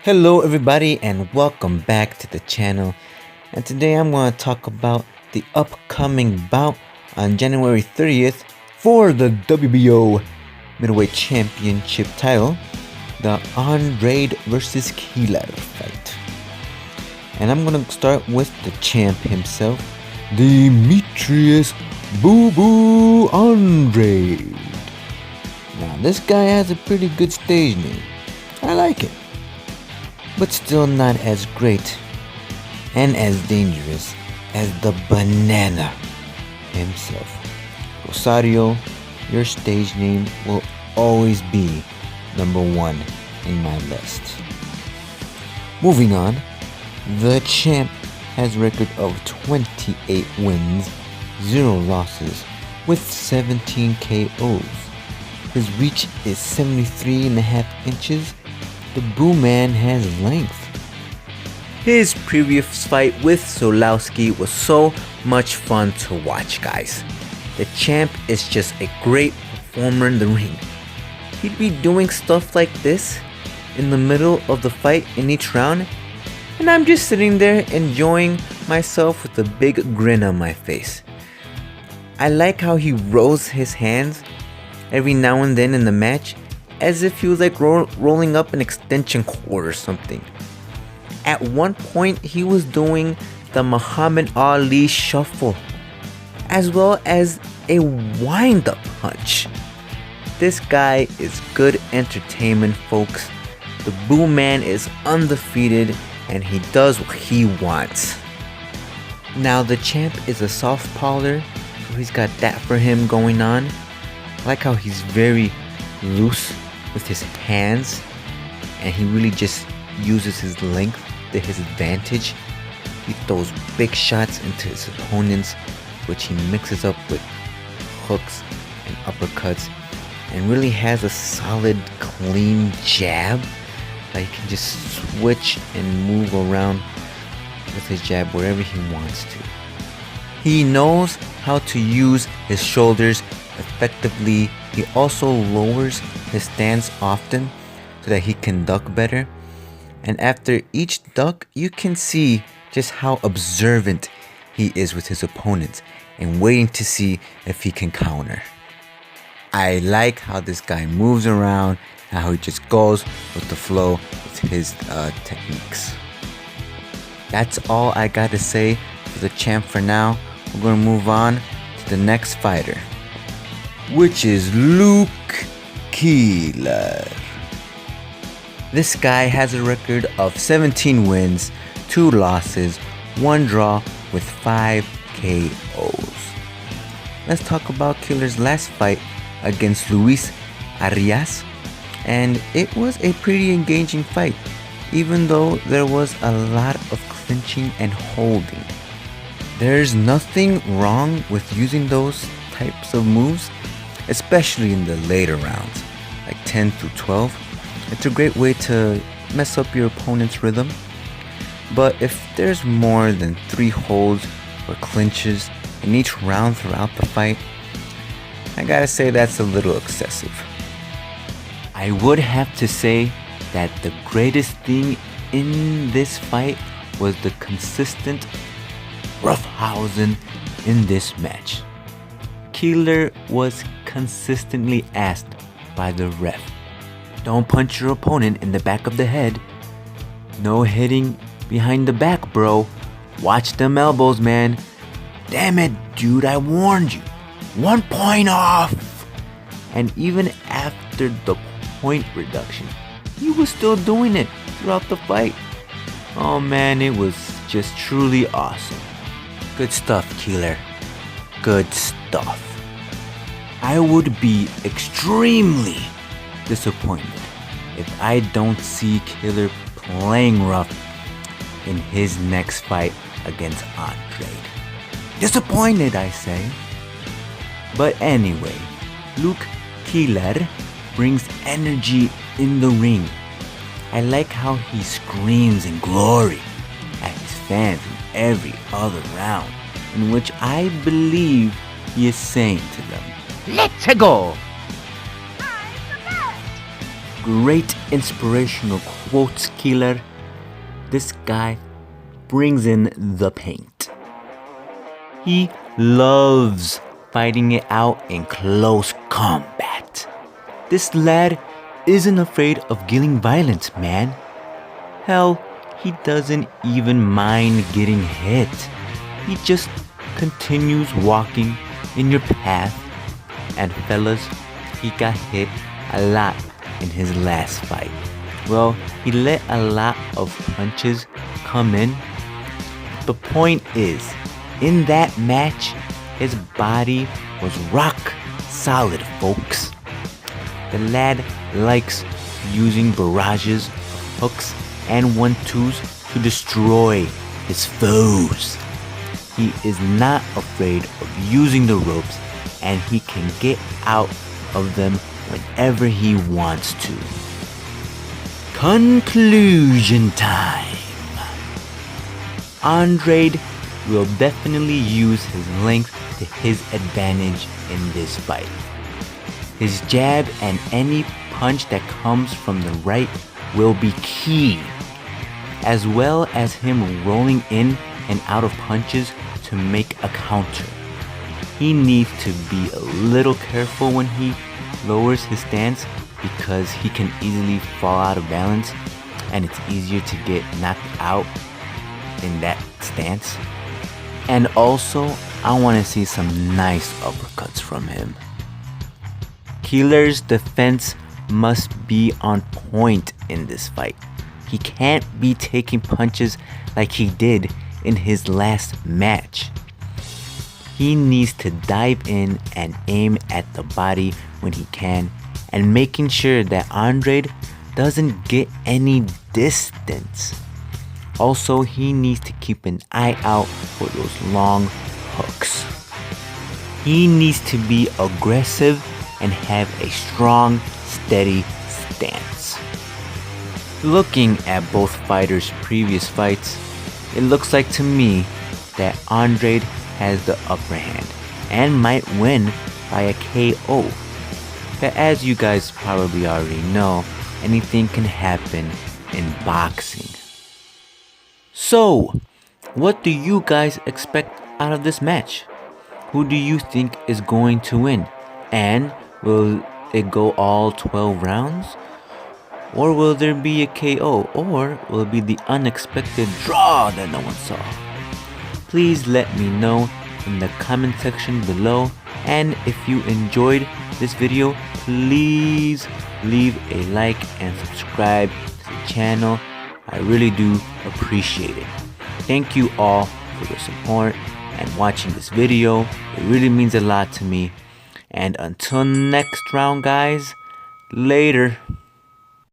Hello everybody and welcome back to the channel, and today I'm going to talk about the upcoming bout on January 30th for the WBO Middleweight Championship title, the ANDRADE versus KEELER fight. And I'm going to start with the champ himself, Demetrius Boo Boo Andrade. Now this guy has a pretty good stage name, I like it, but still not as great and as dangerous as the banana himself. Rosario, your stage name will always be number one in my list. Moving on, the champ has a record of 28 wins, 0 losses, with 17 KOs. His reach is 73.5 inches. The Boo Man has length. His previous fight with Solowski was so much fun to watch, guys. The champ is just a great performer in the ring. He'd be doing stuff like this in the middle of the fight in each round, and I'm just sitting there enjoying myself with a big grin on my face. I like how he rolls his hands every now and then in the match, as if he was like rolling up an extension cord or something. At one point, he was doing the Muhammad Ali shuffle, as well as a wind-up punch. This guy is good entertainment, folks. The Boo Man is undefeated, and he does what he wants. Now, the champ is a southpawler, so he's got that for him going on. I like how he's very loose with his hands, and he really just uses his length to his advantage. He throws big shots into his opponents, which he mixes up with hooks and uppercuts, and really has a solid, clean jab that he can just switch and move around with his jab wherever he wants to. He knows how to use his shoulders effectively. He also lowers his stance often so that he can duck better. And after each duck, you can see just how observant he is with his opponents and waiting to see if he can counter. I like how this guy moves around and how he just goes with the flow with his techniques. That's all I got to say for the champ for now. We're going to move on to the next fighter, which is Luke KEELER. This guy has a record of 17 wins, 2 losses, 1 draw with 5 KOs. Let's talk about KEELER's last fight against Luis Arias, and it was a pretty engaging fight, even though there was a lot of clinching and holding. There's nothing wrong with using those types of moves, especially in the later rounds, like 10 through 12. It's a great way to mess up your opponent's rhythm. But if there's more than 3 holds or clinches in each round throughout the fight, I gotta say that's a little excessive. I would have to say that the greatest thing in this fight was the consistent roughhousing in this match. KEELER was consistently asked by the ref, "Don't punch your opponent in the back of the head. No hitting behind the back, bro. Watch them elbows, man. Damn it, dude, I warned you. 1 point off." And even after the point reduction, he was still doing it throughout the fight. Oh man, it was just truly awesome. Good stuff, KEELER. Good stuff. I would be extremely disappointed if I don't see KEELER playing rough in his next fight against ANDRADE. Disappointed, I say. But anyway, Luke KEELER brings energy in the ring. I like how he screams in glory at his fans in every other round, in which I believe he is saying to them, "Let's go!" Great inspirational quote quotes KEELER, this guy brings in the paint. He loves fighting it out in close combat. This lad isn't afraid of getting violent, man. Hell, he doesn't even mind getting hit. He just continues walking in your path. And fellas, he got hit a lot in his last fight. Well, he let a lot of punches come in. The point is, in that match, his body was rock solid, folks. The lad likes using barrages of hooks and 1-2s to destroy his foes. He is not afraid of using the ropes, and he can get out of them whenever he wants to. Conclusion time. ANDRADE will definitely use his length to his advantage in this fight. His jab and any punch that comes from the right will be key, as well as him rolling in and out of punches to make a counter. He needs to be a little careful when he lowers his stance because he can easily fall out of balance and it's easier to get knocked out in that stance. And also, I want to see some nice uppercuts from him. KEELER's defense must be on point in this fight. He can't be taking punches like he did in his last match. He needs to dive in and aim at the body when he can, and making sure that ANDRADE doesn't get any distance. Also, he needs to keep an eye out for those long hooks. He needs to be aggressive and have a strong, steady stance. Looking at both fighters' previous fights, it looks like to me that ANDRADE has the upper hand and might win by a KO. But as you guys probably already know, anything can happen in boxing. So, what do you guys expect out of this match? Who do you think is going to win? And will it go all 12 rounds? Or will there be a KO? Or will it be the unexpected draw that no one saw? Please let me know in the comment section below. And if you enjoyed this video, please leave a like and subscribe to the channel. I really do appreciate it. Thank you all for your support and watching this video. It really means a lot to me. And until next round, guys, later.